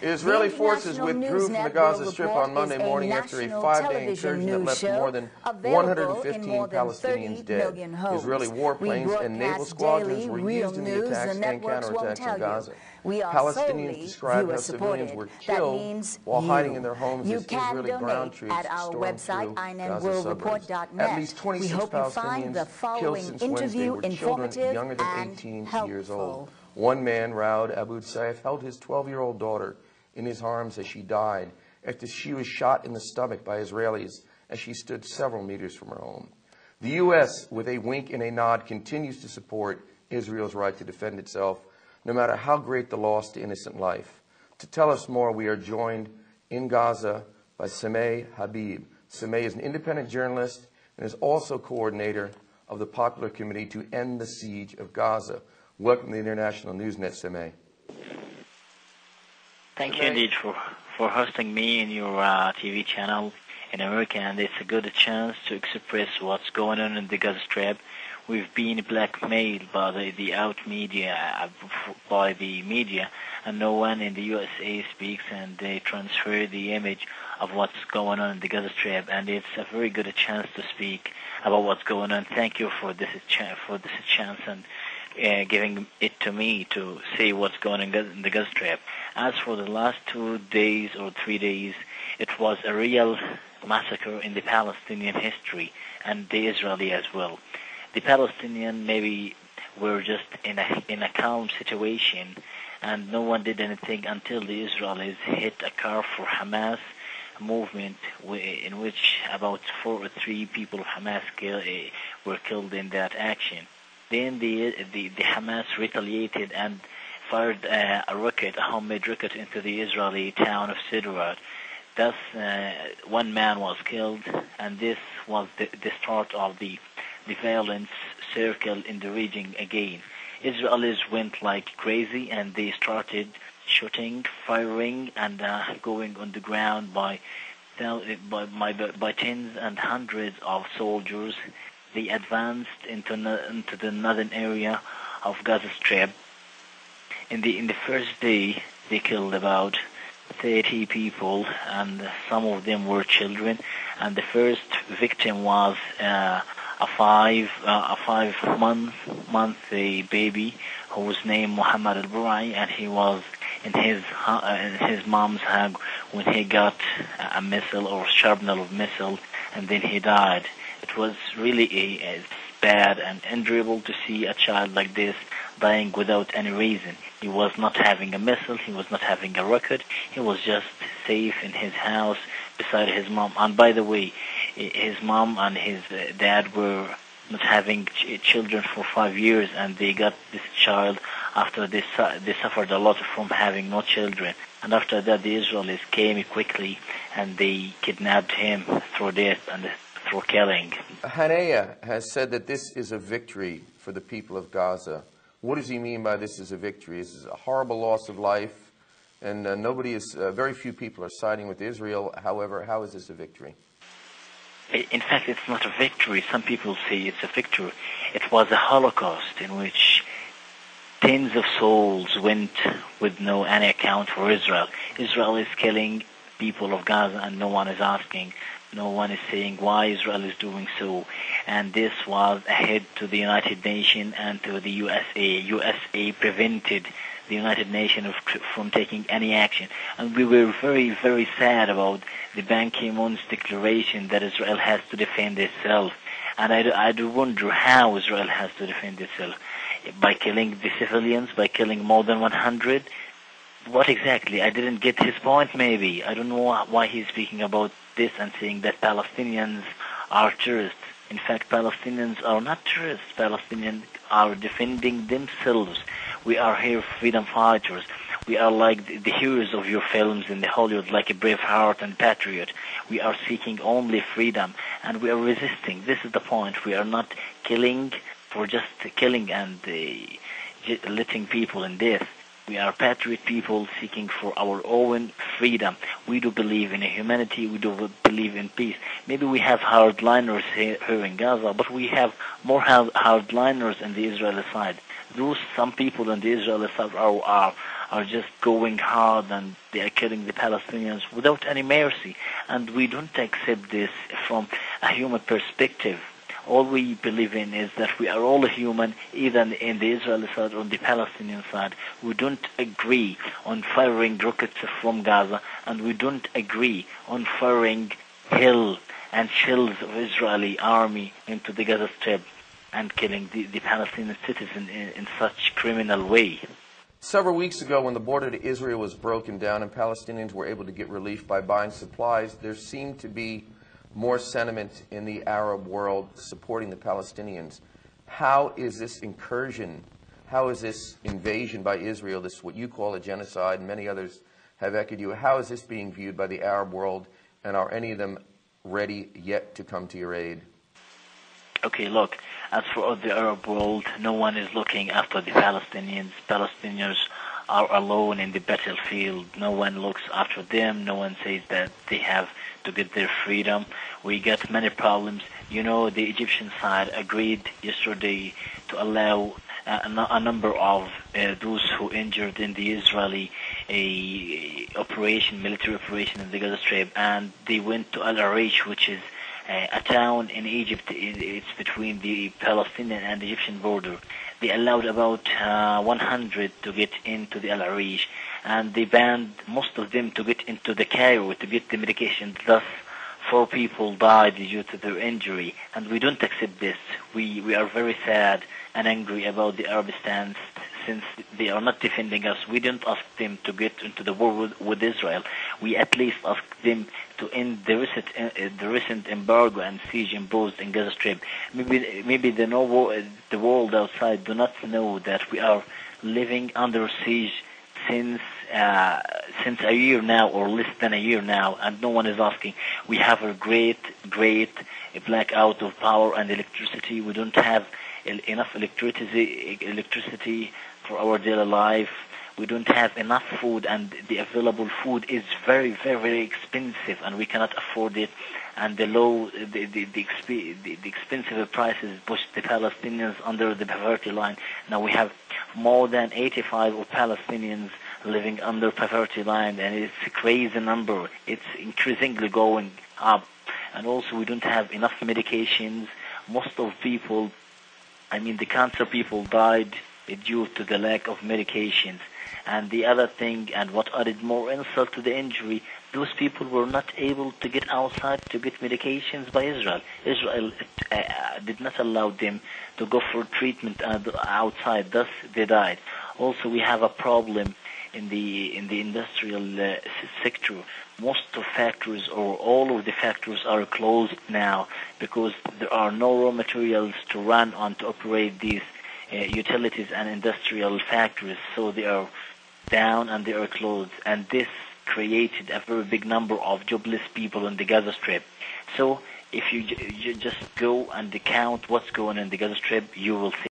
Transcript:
Israeli forces withdrew from the Gaza Strip on Monday morning after a 5-day incursion that left more than 115 Palestinians dead. Israeli warplanes and naval squadrons were used in the attacks and counterattacks in Gaza. Palestinians described how civilians were killed while hiding in their homes as Israeli ground troops stormed through Gaza suburbs. At least 26 Palestinians killed since Wednesday were children younger than 18 years old. One man, Raoud Abu Saif, held his 12-year-old daughter in his arms as she died after she was shot in the stomach by Israelis as she stood several meters from her home. The U.S., with a wink and a nod, continues to support Israel's right to defend itself, no matter how great the loss to innocent life. To tell us more, we are joined in Gaza by Sameh Habeeb. Sameh is an independent journalist and is also coordinator of the Popular Committee to End the Siege of Gaza. Welcome to the International Newsnet, Sameh. Thank you indeed for hosting me in your TV channel in America, and it's a good chance to express what's going on in the Gaza Strip. We've been blackmailed by the media, and no one in the USA speaks, and they transfer the image of what's going on in the Gaza Strip, and it's a very good chance to speak about what's going on. Thank you for this chance and giving it to me to say what's going on in the Gaza Strip. As for the last 2 days or 3 days, it was a real massacre in the Palestinian history and the Israeli as well. The Palestinian maybe were just in a calm situation, and no one did anything until the Israelis hit a car for Hamas movement, in which about 4 or 3 people of Hamas were killed in that action. Then the Hamas retaliated and fired a homemade rocket into the Israeli town of Sderot. Thus, one man was killed, and this was the start of the violence circle in the region again. Israelis went like crazy, and they started shooting, firing, and going on the ground by tens and hundreds of soldiers. They advanced into the northern area of Gaza Strip. In the first day, they killed about 30 people, and some of them were children. And the first victim was a 5-month baby who was named Muhammad al-Burai, and he was in his mom's hug when he got a missile or shrapnel of missile, and then he died. It was really bad and endurable to see a child like this dying without any reason. He was not having a missile, he was not having a rocket, he was just safe in his house beside his mom. And by the way, his mom and his dad were not having children for 5 years, and they got this child after they suffered a lot from having no children. And after that, the Israelis came quickly and they kidnapped him through death and through killing. Hanea has said that this is a victory for the people of Gaza. What does he mean by this is a victory? This is a horrible loss of life, and very few people are siding with Israel. However, how is this a victory? In fact, it's not a victory. Some people say it's a victory. It was a Holocaust in which tens of souls went with no any account for Israel. Israel is killing people of Gaza, and no one is asking. No one is saying why Israel is doing so. And this was ahead to the United Nations and to the USA. USA prevented the United Nations from taking any action. And we were very, very sad about the Ban Ki-moon's declaration that Israel has to defend itself. And I do wonder how Israel has to defend itself. By killing the civilians, by killing more than 100? What exactly? I didn't get his point, maybe. I don't know why he's speaking about this and saying that Palestinians are terrorists. In fact, Palestinians are not terrorists. Palestinians are defending themselves. We are here freedom fighters. We are like the heroes of your films in the Hollywood, like a Braveheart and Patriot. We are seeking only freedom, and we are resisting. This is the point. We are not killing for just killing and letting people in death. We are patriot people seeking for our own freedom. We do believe in humanity. We do believe in peace. Maybe we have hardliners here in Gaza, but we have more hardliners on the Israeli side. some people in the Israeli side are just going hard, and they are killing the Palestinians without any mercy. And we don't accept this from a human perspective. All we believe in is that we are all human, either in the Israeli side or on the Palestinian side. We don't agree on firing rockets from Gaza, and we don't agree on firing hail and shells of Israeli army into the Gaza Strip and killing the Palestinian citizens in such criminal way. Several weeks ago, when the border to Israel was broken down and Palestinians were able to get relief by buying supplies, there seemed to be more sentiment in the Arab world supporting the Palestinians. How is this incursion, how is this invasion by Israel, this what you call a genocide, and many others have echoed you, how is this being viewed by the Arab world, and are any of them ready yet to come to your aid? Okay, look, as for the Arab world, no one is looking after the Palestinians. Palestinians are alone in the battlefield. No one looks after them. No one says that they have to get their freedom. We get many problems. You know, the Egyptian side agreed yesterday to allow a number of those who injured in the Israeli military operation in the Gaza Strip, and they went to Al Arish, which is a town in Egypt. It's between the Palestinian and Egyptian border. They allowed about 100 to get into the Al Arish, and they banned most of them to get into the Cairo to get the medication. Thus, 4 people died due to their injury, and we don't accept this. We are very sad and angry about the Arab stance, since they are not defending us. We didn't ask them to get into the war with Israel. We at least asked them to end the recent embargo and siege imposed in Gaza Strip. Maybe the world outside do not know that we are living under siege since a year now, or less than a year now, and no one is asking. We have a great blackout of power and electricity. We don't have enough electricity for our daily life. We don't have enough food, and the available food is very, very, very expensive, and we cannot afford it. And the expensive prices push the Palestinians under the poverty line. Now we have more than 85 of Palestinians living under poverty line, and it's a crazy number. It's increasingly going up. And also we don't have enough medications. Most of people, the cancer people died due to the lack of medications. And the other thing, and what added more insult to the injury, those people were not able to get outside to get medications by Israel. Israel did not allow them to go for treatment outside, thus they died. Also, we have a problem in the industrial sector. Most of factories, or all of the factories, are closed now because there are no raw materials to run on to operate these utilities and industrial factories, so they are down and they are closed, and this created a very big number of jobless people in the Gaza Strip. So if you just go and count what's going on in the Gaza Strip, you will see